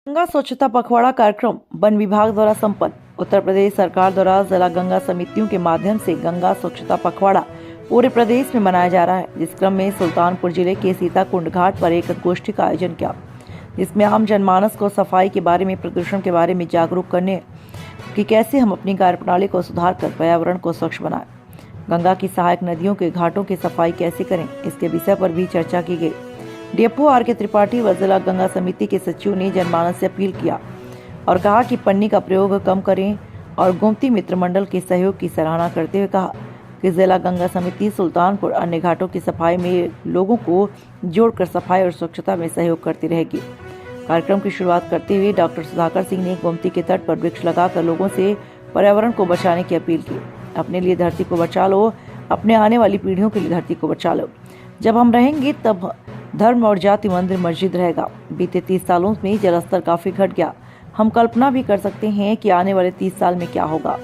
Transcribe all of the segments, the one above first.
गंगा स्वच्छता पखवाड़ा कार्यक्रम वन विभाग द्वारा संपन्न। उत्तर प्रदेश सरकार द्वारा जिला गंगा समितियों के माध्यम से गंगा स्वच्छता पखवाड़ा पूरे प्रदेश में मनाया जा रहा है, जिस क्रम में सुल्तानपुर जिले के सीताकुंड घाट पर एक गोष्ठी का आयोजन किया, जिसमें आम जनमानस को सफाई के बारे में, प्रदूषण के बारे में जागरूक करने कि कैसे हम अपनी कार्यप्रणाली को सुधार कर पर्यावरण को स्वच्छ बनाएं, गंगा की सहायक नदियों के घाटों की सफाई कैसे करें, इसके विषय पर भी चर्चा की गई। डीएफओ आर के त्रिपाठी व जिला गंगा समिति के सचिव ने जनमानस से अपील किया और कहा कि पन्नी का प्रयोग कम करें और गोमती मित्र मंडल के सहयोग की सराहना करते हुए कहा कि जिला गंगा समिति सुल्तानपुर अन्य घाटों की सफाई में लोगों को जोड़कर सफाई और स्वच्छता में सहयोग करती रहेगी। कार्यक्रम की शुरुआत करते हुए डॉक्टर सुधाकर सिंह ने गोमती के तट पर वृक्ष लगाकर लोगों से पर्यावरण को बचाने की अपील की। अपने लिए धरती को बचा लो, अपने आने वाली पीढ़ियों के लिए धरती को बचा लो। जब हम रहेंगे तब धर्म और जाति, मंदिर, मस्जिद रहेगा। बीते 30 सालों में जलस्तर काफी घट गया। हम कल्पना भी कर सकते हैं कि आने वाले 30 साल में क्या होगा।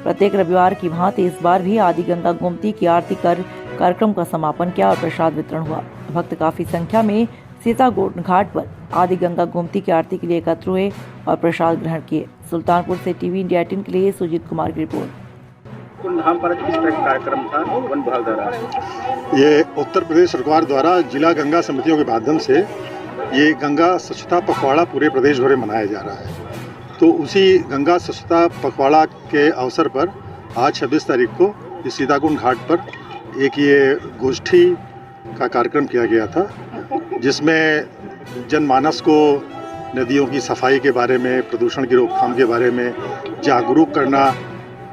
प्रत्येक रविवार की भांति इस बार भी आदि गंगा गोमती की आरती कर कार्यक्रम का समापन किया और प्रसाद वितरण हुआ। भक्त काफी संख्या में सीताकुंड घाट पर आदि गंगा गोमती की आरती के लिए एकत्र हुए और प्रसाद ग्रहण किए। सुल्तानपुर से टीवी इंडिया 18 के लिए सुजीत कुमार की रिपोर्ट। धाम पर किस तरह का कार्यक्रम था वन विभाग द्वारा? ये उत्तर प्रदेश सरकार द्वारा जिला गंगा समितियों के माध्यम से ये गंगा स्वच्छता पखवाड़ा पूरे प्रदेश भर में मनाया जा रहा है। तो उसी गंगा स्वच्छता पखवाड़ा के अवसर पर आज 26 तारीख को इस सीताकुंड घाट पर एक ये गोष्ठी का कार्यक्रम किया गया था, जिसमें जनमानस को नदियों की सफाई के बारे में, प्रदूषण की रोकथाम के बारे में जागरूक करना,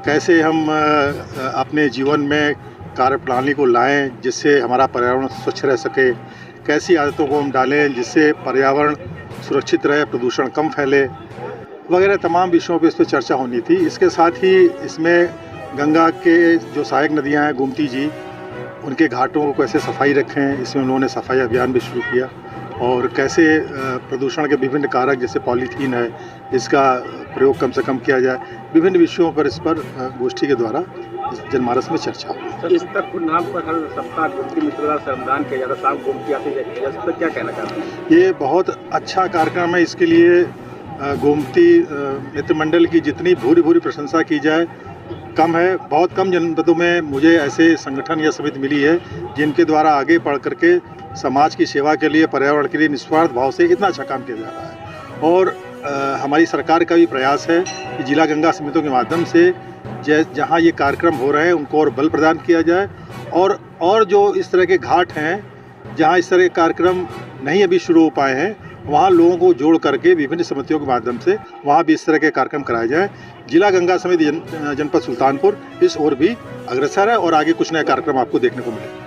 कैसे हम अपने जीवन में कार्यप्रणाली को लाएं जिससे हमारा पर्यावरण स्वच्छ रह सके, कैसी आदतों को हम डालें जिससे पर्यावरण सुरक्षित रहे, प्रदूषण कम फैले, वगैरह तमाम विषयों पर इस पर चर्चा होनी थी। इसके साथ ही इसमें गंगा के जो सहायक नदियां हैं, गोमती जी, उनके घाटों को कैसे सफाई रखें, इसमें उन्होंने सफाई अभियान भी शुरू किया और कैसे प्रदूषण के विभिन्न कारक जैसे पॉलीथीन है, इसका प्रयोग कम से कम किया जाए। विभिन्न विषयों पर इस पर गोष्ठी के द्वारा जनमानस में चर्चा हुई। इस तक नाम पर हर सप्ताह गोमती मित्रता श्रमदान किया जाता, शाम गोमती आती है, इस पर क्या कहना चाहते हैं? ये बहुत अच्छा कार्यक्रम है। इसके लिए गोमती मित्र मंडल की जितनी भूरी प्रशंसा की जाए कम है। बहुत कम जनपदों में मुझे ऐसे संगठन या समिति मिली है जिनके द्वारा आगे बढ़ करके समाज की सेवा के लिए, पर्यावरण के लिए निस्वार्थ भाव से इतना अच्छा काम किया जा रहा है। और हमारी सरकार का भी प्रयास है कि जिला गंगा समितियों के माध्यम से जहाँ ये कार्यक्रम हो रहे हैं उनको और बल प्रदान किया जाए और जो इस तरह के घाट हैं जहाँ इस तरह के कार्यक्रम नहीं अभी शुरू हो पाए हैं, वहाँ लोगों को जोड़ करके विभिन्न समितियों के माध्यम से वहाँ भी इस तरह के कार्यक्रम कराए जाएँ। जिला गंगा समिति जनपद सुल्तानपुर इस ओर भी अग्रसर है और आगे कुछ नए कार्यक्रम आपको देखने को मिले।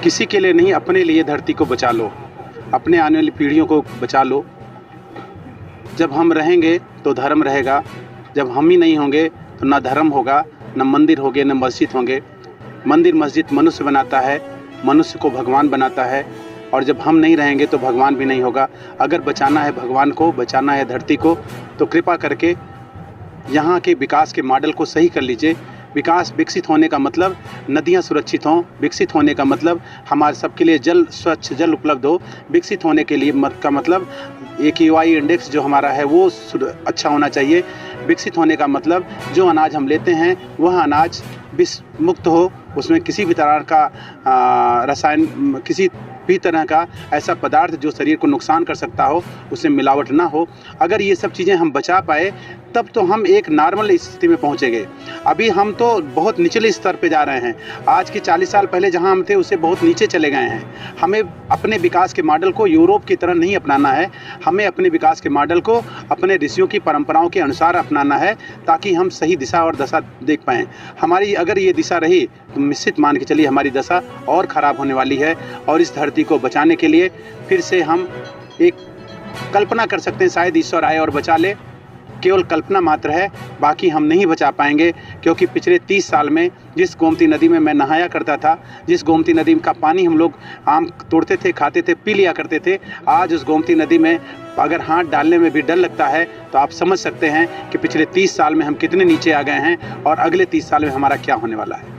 किसी के लिए नहीं, अपने लिए धरती को बचा लो, अपने आने वाली पीढ़ियों को बचा लो। जब हम रहेंगे तो धर्म रहेगा, जब हम ही नहीं होंगे तो ना धर्म होगा, न मंदिर होंगे, न मस्जिद होंगे। मंदिर मस्जिद मनुष्य बनाता है, मनुष्य को भगवान बनाता है, और जब हम नहीं रहेंगे तो भगवान भी नहीं होगा। अगर बचाना है भगवान को, बचाना है धरती को, तो कृपा करके यहाँ के विकास के मॉडल को सही कर लीजिए। विकास, विकसित होने का मतलब नदियाँ सुरक्षित हों, विकसित होने का मतलब हमारे सबके लिए जल, स्वच्छ जल उपलब्ध हो। विकसित होने के लिए का मतलब AQI इंडेक्स जो हमारा है वो अच्छा होना चाहिए। विकसित होने का मतलब जो अनाज हम लेते हैं वह अनाज विष मुक्त हो, उसमें किसी भी तरह का रसायन, किसी भी तरह का ऐसा पदार्थ जो शरीर को नुकसान कर सकता हो, उससे मिलावट ना हो। अगर ये सब चीज़ें हम बचा पाए तब तो हम एक नॉर्मल स्थिति में पहुँचेंगे। अभी हम तो बहुत निचले स्तर पे जा रहे हैं। आज के 40 साल पहले जहाँ हम थे उससे बहुत नीचे चले गए हैं। हमें अपने विकास के मॉडल को यूरोप की तरह नहीं अपनाना है, हमें अपने विकास के मॉडल को अपने ऋषियों की परंपराओं के अनुसार अपनाना है, ताकि हम सही दिशा और दशा देख पाएँ। हमारी अगर ये दिशा रही तो निश्चित मान के चलिए हमारी दशा और ख़राब होने वाली है। और इस धरती को बचाने के लिए फिर से हम एक कल्पना कर सकते हैं, शायद ईश्वर आए और बचा ले। केवल कल्पना मात्र है, बाकी हम नहीं बचा पाएंगे। क्योंकि पिछले 30 साल में जिस गोमती नदी में मैं नहाया करता था, जिस गोमती नदी का पानी हम लोग आम तोड़ते थे, खाते थे, पी लिया करते थे, आज उस गोमती नदी में अगर हाथ डालने में भी डर लगता है तो आप समझ सकते हैं कि पिछले 30 साल में हम कितने नीचे आ गए हैं और अगले 30 साल में हमारा क्या होने वाला है।